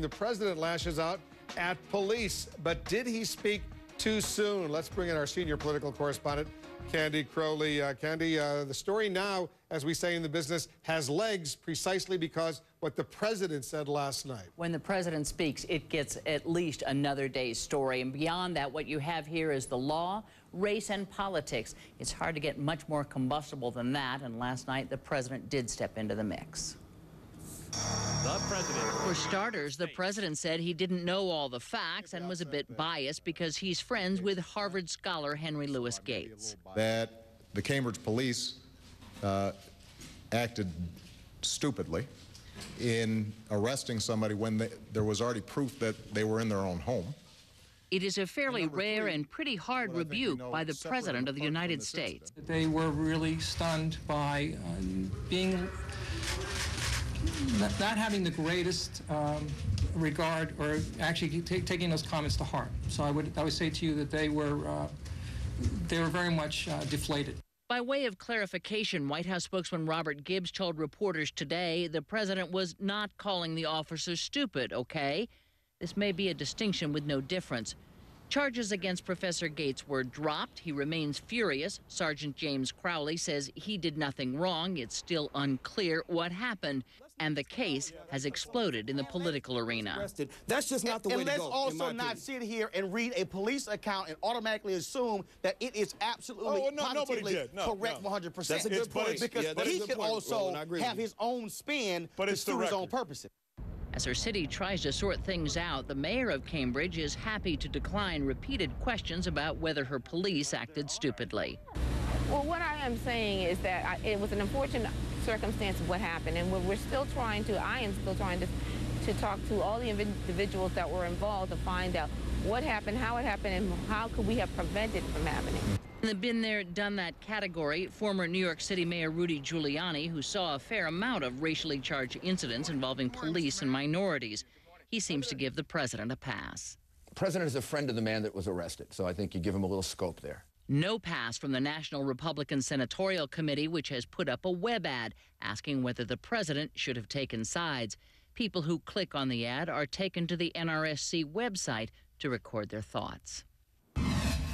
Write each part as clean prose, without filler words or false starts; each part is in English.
the president lashes out at police. But did he speak too soon? Let's bring in our senior political correspondent, Candy Crowley. Candy, the story now, as we say in the business, has legs precisely because what the president said last night. When the president speaks, it gets at least another day's story. And beyond that, what you have here is the law, race, and politics. It's hard to get much more combustible than that. And last night, the president did step into the mix. The president. For starters, the president said he didn't know all the facts and was a bit biased because he's friends with Harvard scholar Henry Louis Gates. That the Cambridge police acted stupidly in arresting somebody when there was already proof that they were in their own home. It is a fairly rare and pretty hard rebuke by the President of the United States. They were really stunned by being not having the greatest regard, or actually taking those comments to heart. So I would say to you that they were very much deflated. By way of clarification, White House spokesman Robert Gibbs told reporters today the president was not calling the officers stupid, okay? This may be a distinction with no difference. Charges against Professor Gates were dropped. He remains furious. Sergeant James Crowley says he did nothing wrong. It's still unclear what happened. And the case has exploded in the political arena. That's just not the way to go. And let's also not sit here and read a police account and automatically assume that it is absolutely positively correct 100%. That's a good point. Because he could also have his own spin to suit his own purposes. As her city tries to sort things out, the mayor of Cambridge is happy to decline repeated questions about whether her police acted stupidly. Well, what I am saying is that it was an unfortunate circumstance of what happened, and I am still trying to talk to all the individuals that were involved to find out what happened, how it happened, and how could we have prevented it from happening. In the been there, done that category, former New York City Mayor Rudy Giuliani, who saw a fair amount of racially charged incidents involving police and minorities, he seems to give the president a pass. The president is a friend of the man that was arrested, so I think you give him a little scope there. No pass from the National Republican Senatorial Committee, which has put up a web ad asking whether the president should have taken sides. People who click on the ad are taken to the NRSC website to record their thoughts.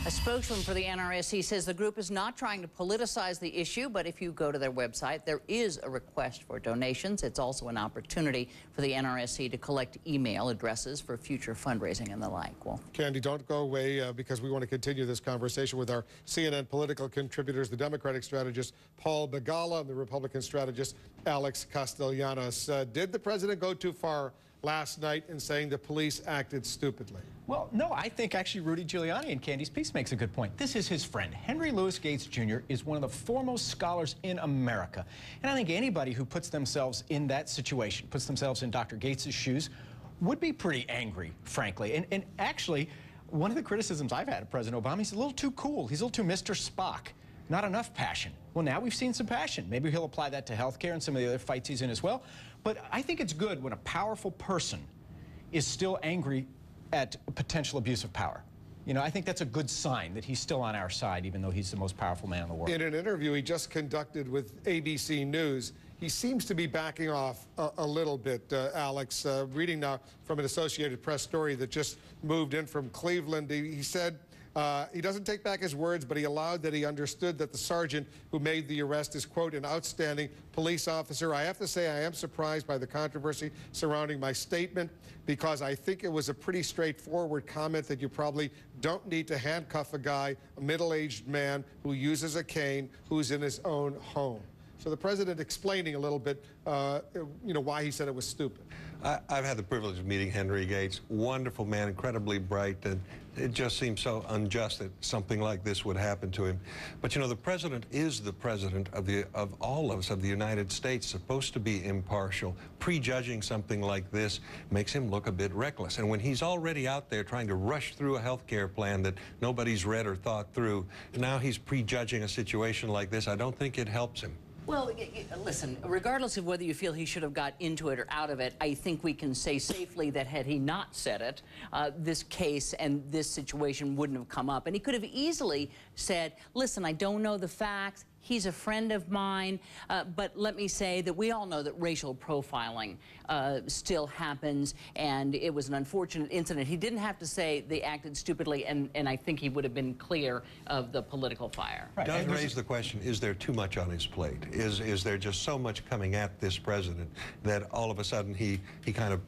A spokesman for the NRSC says the group is not trying to politicize the issue, but if you go to their website, there is a request for donations. It's also an opportunity for the NRSC to collect email addresses for future fundraising and the like. Well, Candy, don't go away because we want to continue this conversation with our CNN political contributors, the Democratic strategist Paul Begala and the Republican strategist Alex Castellanos. Did the president go too far last night in saying the police acted stupidly? Well, no, I think actually Rudy Giuliani in Candy's piece makes a good point. This is his friend. Henry Louis Gates Jr. is one of the foremost scholars in America. And I think anybody who puts themselves in that situation, puts themselves in Dr. Gates's shoes, would be pretty angry, frankly. And actually, one of the criticisms I've had of President Obama, he's a little too cool. He's a little too Mr. Spock. Not enough passion. Well, now we've seen some passion. Maybe he'll apply that to health care and some of the other fights he's in as well. But I think it's good when a powerful person is still angry at potential abuse of power. You know, I think that's a good sign that he's still on our side, even though he's the most powerful man in the world. In an interview he just conducted with ABC News, he seems to be backing off a little bit, Alex. Reading now from an Associated Press story that just moved in from Cleveland, he said he doesn't take back his words, but he allowed that he understood that the sergeant who made the arrest is, quote, an outstanding police officer. I have to say I am surprised by the controversy surrounding my statement because I think it was a pretty straightforward comment that you probably don't need to handcuff a guy, a middle-aged man who uses a cane, who's in his own home. So the president explaining a little bit, you know, why he said it was stupid. I've had the privilege of meeting Henry Gates. Wonderful man, incredibly bright, and it just seems so unjust that something like this would happen to him. But you know, the president is the president of all of us, of the United States, supposed to be impartial. Prejudging something like this makes him look a bit reckless. And when he's already out there trying to rush through a health care plan that nobody's read or thought through, now he's prejudging a situation like this, I don't think it helps him. Well, listen, regardless of whether you feel he should have got into it or out of it, I think we can say safely that had he not said it, this case and this situation wouldn't have come up. And he could have easily said, listen, I don't know the facts. He's a friend of mine, but let me say that we all know that racial profiling still happens, and it was an unfortunate incident. He didn't have to say they acted stupidly, and I think he would have been clear of the political fire. Right. Does raise the question, is there too much on his plate? Is there just so much coming at this president that all of a sudden he kind of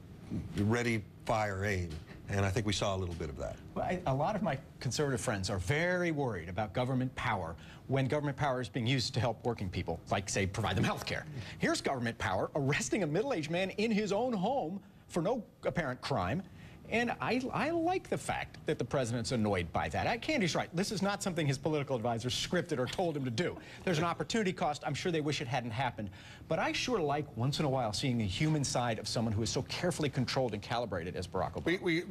ready, fire, aim? And I think we saw a little bit of that. Well, a lot of my conservative friends are very worried about government power when government power is being used to help working people, like, say, provide them health care. Here's government power arresting a middle-aged man in his own home for no apparent crime. And I like the fact that the president's annoyed by that. Candy's right. This is not something his political advisors scripted or told him to do. There's an opportunity cost. I'm sure they wish it hadn't happened. But I sure like, once in a while, seeing the human side of someone who is so carefully controlled and calibrated as Barack Obama.